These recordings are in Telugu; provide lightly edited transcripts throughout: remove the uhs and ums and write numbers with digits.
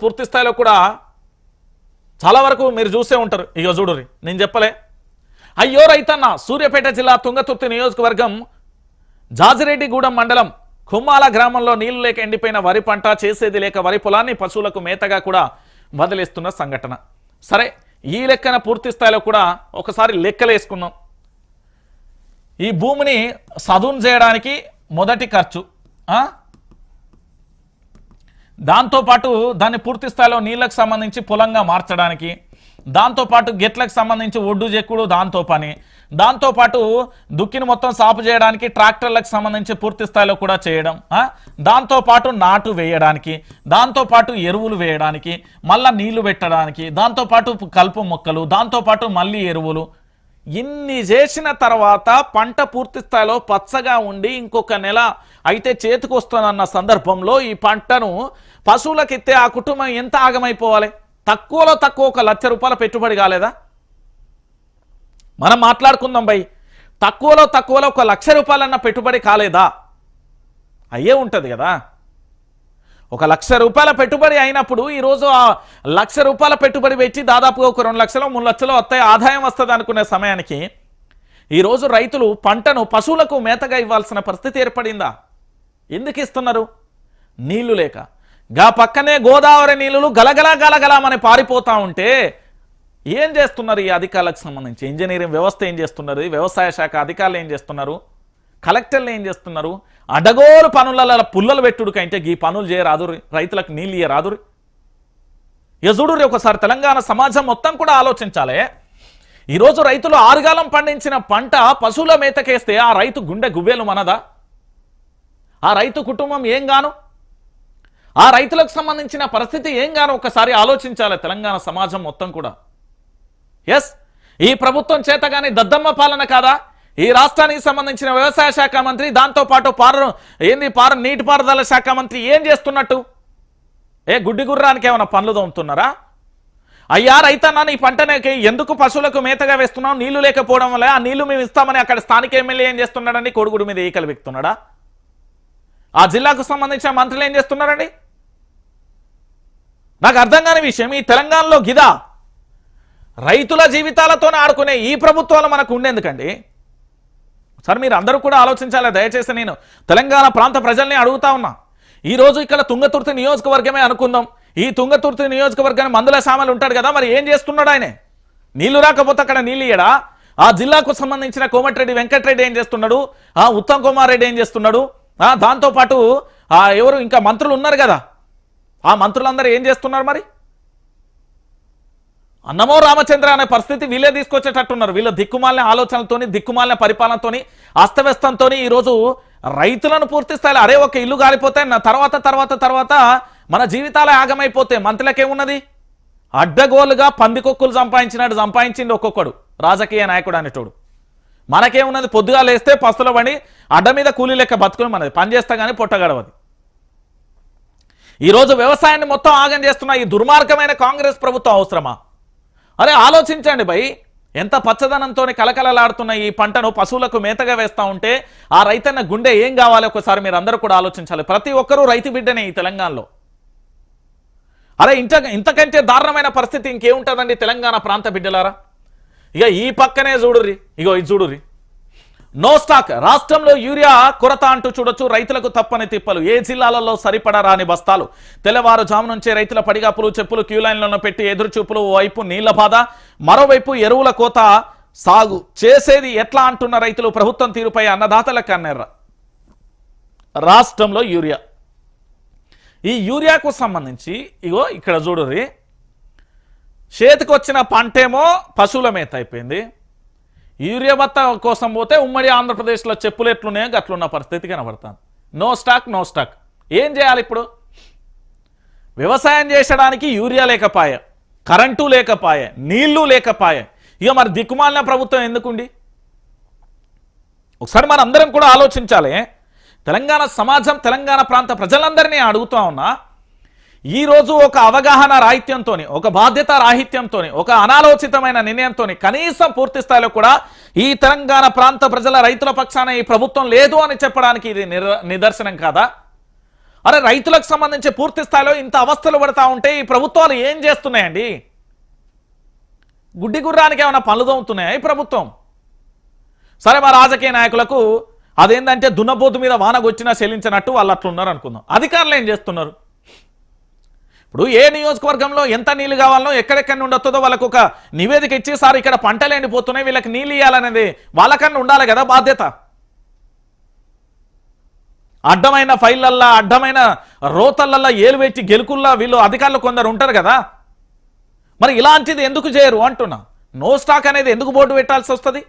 పూర్తి స్థాయిలో కూడా చాలా వరకు మీరు చూసే ఉంటారు. ఇక చూడురి, నేను చెప్పలే. అయ్యో రైతన్న, సూర్యాపేట జిల్లా తుంగతుర్తి నియోజకవర్గం జాజిరెడ్డిగూడెం మండలం కుమ్మాల గ్రామంలో నీళ్లు లేక ఎండిపోయిన వరి పంట, చేసేది లేక వరి పొలాన్ని పశువులకు మేతగా కూడా వదిలేస్తున్న సంఘటన. సరే, ఈ లెక్కన పూర్తి స్థాయిలో కూడా ఒకసారి లెక్కలేసుకున్నాం. ఈ భూమిని సదును చేయడానికి మొదటి ఖర్చు, దాంతోపాటు దాన్ని పూర్తి స్థాయిలో నీళ్ళకు సంబంధించి పొలంగా మార్చడానికి, దాంతోపాటు గెట్లకు సంబంధించి ఒడ్డు చెక్కుడు దాంతో పని, దాంతోపాటు దుక్కిని మొత్తం సాపు చేయడానికి ట్రాక్టర్లకు సంబంధించి పూర్తి స్థాయిలో కూడా చేయడం, దాంతోపాటు నాటు వేయడానికి, దాంతోపాటు ఎరువులు వేయడానికి, మళ్ళీ నీళ్లు పెట్టడానికి, దాంతోపాటు కలుపు మొక్కలు, దాంతోపాటు మళ్ళీ ఎరువులు, ఇన్ని చేసిన తర్వాత పంట పూర్తి స్థాయిలో పచ్చగా ఉండి ఇంకొక నెల అయితే చేతికి వస్తుందన్న సందర్భంలో ఈ పంటను పశువులకు ఇస్తే ఆ కుటుంబం ఎంత ఆగమైపోవాలి? తక్కువలో తక్కువ 1 లక్ష రూపాయల పెట్టుబడి కాలేదా? మనం మాట్లాడుకుందాం బై, తక్కువలో 1 లక్ష రూపాయలన్న పెట్టుబడి కాలేదా? అయ్యే ఉంటుంది కదా. 1 లక్ష రూపాయల పెట్టుబడి అయినప్పుడు ఈరోజు ఆ 1 లక్ష రూపాయల పెట్టుబడి పెట్టి దాదాపుగా 2 లక్షలు 3 లక్షలు వస్తాయి, ఆదాయం వస్తుంది అనుకునే సమయానికి ఈరోజు రైతులు పంటను పశువులకు మేతగా ఇవ్వాల్సిన పరిస్థితి ఏర్పడిందా? ఎందుకు ఇస్తున్నారు? నీళ్లు లేక. గా పక్కనే గోదావరి నీళ్లు గలగలా గలగలామని పారిపోతా ఉంటే ఏం చేస్తున్నారు ఈ అధికారులకు సంబంధించి? ఇంజనీరింగ్ వ్యవస్థ ఏం చేస్తున్నారు? వ్యవసాయ శాఖ అధికారులు ఏం చేస్తున్నారు? కలెక్టర్లు ఏం చేస్తున్నారు? అడగోలు పనుల పుల్లలు పెట్టుడుకంటే ఈ పనులు చేయరాదు, రైతులకు నీళ్ళు ఇయ్యరాదు. యజుడురి ఒకసారి తెలంగాణ సమాజం మొత్తం కూడా ఆలోచించాలి. ఈరోజు రైతులు ఆరుగాలం పండించిన పంట పశువుల మేతకేస్తే ఆ రైతు గుండె గువ్వేలు మనదా? ఆ రైతు కుటుంబం ఏం గాను? ఆ రైతులకు సంబంధించిన పరిస్థితి ఏం గాను ఒకసారి ఆలోచించాలి తెలంగాణ సమాజం మొత్తం కూడా. ఎస్, ఈ ప్రభుత్వం చేతగాని దద్దమ్మ పాలన కాదా? ఈ రాష్ట్రానికి సంబంధించిన వ్యవసాయ శాఖ మంత్రి, దాంతోపాటు నీటిపారుదల శాఖ మంత్రి ఏం చేస్తున్నట్టు? గుడ్డి గుర్రానికి ఏమైనా పనులు తోముతున్నారా? అయ్యా రైతన్నా, నీ పంటనేకి ఎందుకు పశువులకు మేతగా వేస్తున్నావు? నీళ్లు లేకపోవడం వల్ల ఆ నీళ్లు మేము ఇస్తామని అక్కడ స్థానిక ఎమ్మెల్యే ఏం చేస్తున్నాడండి? కొడుగుడు మీద ఈకలు వ్యక్తున్నాడా? ఆ జిల్లాకు సంబంధించిన మంత్రులు ఏం చేస్తున్నారండి? నాకు అర్థం కాని విషయం, ఈ తెలంగాణలో గిదా రైతుల జీవితాలతోనే ఆడుకునే ఈ ప్రభుత్వాలు మనకు ఉండేందుకండి? సార్, మీరు అందరూ కూడా ఆలోచించాలి. దయచేసి నేను తెలంగాణ ప్రాంత ప్రజల్ని అడుగుతా ఉన్నా. ఈరోజు ఇక్కడ తుంగతుర్తి నియోజకవర్గమే అనుకుందాం. ఈ తుంగతుర్తి నియోజకవర్గాన్ని మందుల సామాన్లు ఉంటాడు కదా, మరి ఏం చేస్తున్నాడు ఆయన? నీళ్లు రాకపోతే అక్కడ నీళ్ళు ఇయ్యడా? ఆ జిల్లాకు సంబంధించిన కోమటిరెడ్డి వెంకటరెడ్డి ఏం చేస్తున్నాడు? ఉత్తమ్ కుమార్ రెడ్డి ఏం చేస్తున్నాడు? దాంతోపాటు ఎవరు ఇంకా మంత్రులు ఉన్నారు కదా, ఆ మంత్రులందరూ ఏం చేస్తున్నారు? మరి అన్నమో రామచంద్ర అనే పరిస్థితి వీళ్ళే తీసుకొచ్చేటట్టున్నారు. వీళ్ళ దిక్కుమాలిన ఆలోచనలతోని, దిక్కుమాలిన పరిపాలనతోని, అస్తవ్యస్తంతో ఈరోజు రైతులను పూర్తి స్థాయిలో అరే ఒక ఇల్లు గాలిపోతే తర్వాత మన జీవితాలే ఆగమైపోతే మంత్రులకేమున్నది? అడ్డగోలుగా పందికొక్కులు సంపాదించింది ఒక్కొక్కడు రాజకీయ నాయకుడు అనేటోడు. మనకేమున్నది? పొద్దుగా లేస్తే పస్తుల పడి అడ్డ మీద కూలీ లెక్క బతుకుని మనది పని చేస్తా కానీ పొట్టగడవది. ఈరోజు వ్యవసాయాన్ని మొత్తం ఆగం చేస్తున్న ఈ దుర్మార్గమైన కాంగ్రెస్ ప్రభుత్వం అవసరమా? అరే ఆలోచించండి భయ్, ఎంత పచ్చదనంతో కలకలలాడుతున్న ఈ పంటను పశువులకు మేతగా వేస్తా ఉంటే ఆ రైతన్న గుండె ఏం కావాలి? ఒకసారి మీరు అందరూ కూడా ఆలోచించాలి. ప్రతి ఒక్కరూ రైతు బిడ్డనే ఈ తెలంగాణలో. అరే ఇంతకంటే దారుణమైన పరిస్థితి ఇంకేముంటుందండి తెలంగాణ ప్రాంత బిడ్డలారా? ఇక ఈ పక్కనే చూడుర్రి, ఇగో ఇది చూడుర్రి, నో స్టాక్. రాష్ట్రంలో యూరియా కొరత అంటూ చూడొచ్చు. రైతులకు తప్పని తిప్పలు. ఏ జిల్లాలలో సరిపడా రాని బస్తాలు. తెల్లవారుజాము నుంచే రైతుల పడిగాపులు, చెప్పులు క్యూ లైన్లను పెట్టి ఎదురుచూపులు. ఓవైపు నీళ్ల బాధ, మరోవైపు ఎరువుల కోత. సాగు చేసేది ఎట్లా అంటున్న రైతులు. ప్రభుత్వం తీరుపై అన్నదాతల కన్నెర్ర. రాష్ట్రంలో యూరియా, ఈ యూరియాకు సంబంధించి ఇగో ఇక్కడ చూడుర్రి, చేతికి వచ్చిన పంటేమో పశువుల మేత అయిపోయింది. యూరియా బత్త కోసం పోతే ఉమ్మడి ఆంధ్రప్రదేశ్లో చెప్పులు ఎట్లున్నాయో గట్లున్న పరిస్థితి కనబడుతుంది. No stock. ఏం చేయాలి ఇప్పుడు? వ్యవసాయం చేసడానికి యూరియా లేకపాయే, కరెంటు లేకపాయే, నీళ్లు లేకపాయే. ఇక మరి దిక్కుమాలిన ప్రభుత్వం ఎందుకుండి? ఒకసారి మన అందరం కూడా ఆలోచించాలి. తెలంగాణ సమాజం, తెలంగాణ ప్రాంత ప్రజలందరినీ అడుగుతా ఉన్నా, ఈరోజు ఒక అవగాహన రాహిత్యంతో, ఒక బాధ్యత రాహిత్యంతో, ఒక అనాలోచితమైన నిర్ణయంతో కనీసం పూర్తి స్థాయిలో కూడా ఈ తెలంగాణ ప్రాంత ప్రజల రైతుల పక్షాన ఈ ప్రభుత్వం లేదు అని చెప్పడానికి ఇది నిదర్శనం కాదా? అరే రైతులకు సంబంధించి పూర్తి స్థాయిలో ఇంత అవస్థలు పడతా ఉంటే ఈ ప్రభుత్వాలు ఏం చేస్తున్నాయండి? గుడ్డి గుర్రానికి ఏమైనా పనులు తోముతున్నాయా ఈ ప్రభుత్వం? సరే మా రాజకీయ నాయకులకు అదేంటంటే దున్నపోతు మీద వానగొచ్చినా చెల్లించినట్టు వాళ్ళు అట్లున్నారు అనుకుందాం. అధికారులు ఏం చేస్తున్నారు? ఇప్పుడు ఏ నియోజకవర్గంలో ఎంత నీళ్లు కావాలనో ఎక్కడెక్కడ నుండి వస్తుందో వాళ్ళకు ఒక నివేదిక ఇచ్చి సార్ ఇక్కడ పంటలు ఎండిపోతున్నాయి వీళ్ళకి నీళ్ళు ఇవ్వాలనేది వాళ్ళకన్నా ఉండాలి కదా బాధ్యత. అడ్డమైన ఫైళ్ళల్లా అడ్డమైన రోతలల్లా ఏలు పెట్టి గెలుకుల్లా వీళ్ళు అధికారులు కొందరు ఉంటారు కదా, మరి ఇలాంటిది ఎందుకు చేయరు అంటున్నా. నో స్టాక్ అనేది ఎందుకు బోర్డు పెట్టాల్సి వస్తుంది?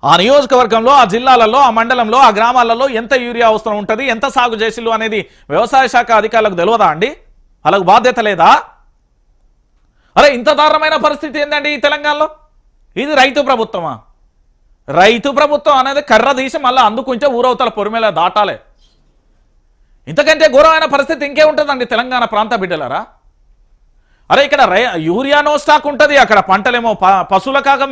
ఆ నియోజకవర్గంలో ఆ జిల్లాలలో ఆ మండలంలో ఆ గ్రామాలలో ఎంత యూరియా అవసరం ఉంటుంది, ఎంత సాగు చేసిల్లు అనేది వ్యవసాయ శాఖ అధికారులకు తెలియదా అండి? వాళ్ళకు బాధ్యత లేదా? అరే ఇంత దారుణమైన పరిస్థితి ఏందండి ఈ తెలంగాణలో? ఇది రైతు ప్రభుత్వమా? రైతు ప్రభుత్వం అనేది కర్ర తీసి మళ్ళీ అందుకుంటే ఊరవతల పొరిమేల దాటాలే. ఇంతకంటే ఘోరమైన పరిస్థితి ఇంకే ఉంటుందండి తెలంగాణ ప్రాంత బిడ్డలారా. అరే ఇక్కడ యూరియా నో స్టాక్ ఉంటుంది, అక్కడ పంటలేమో పశువుల కాగం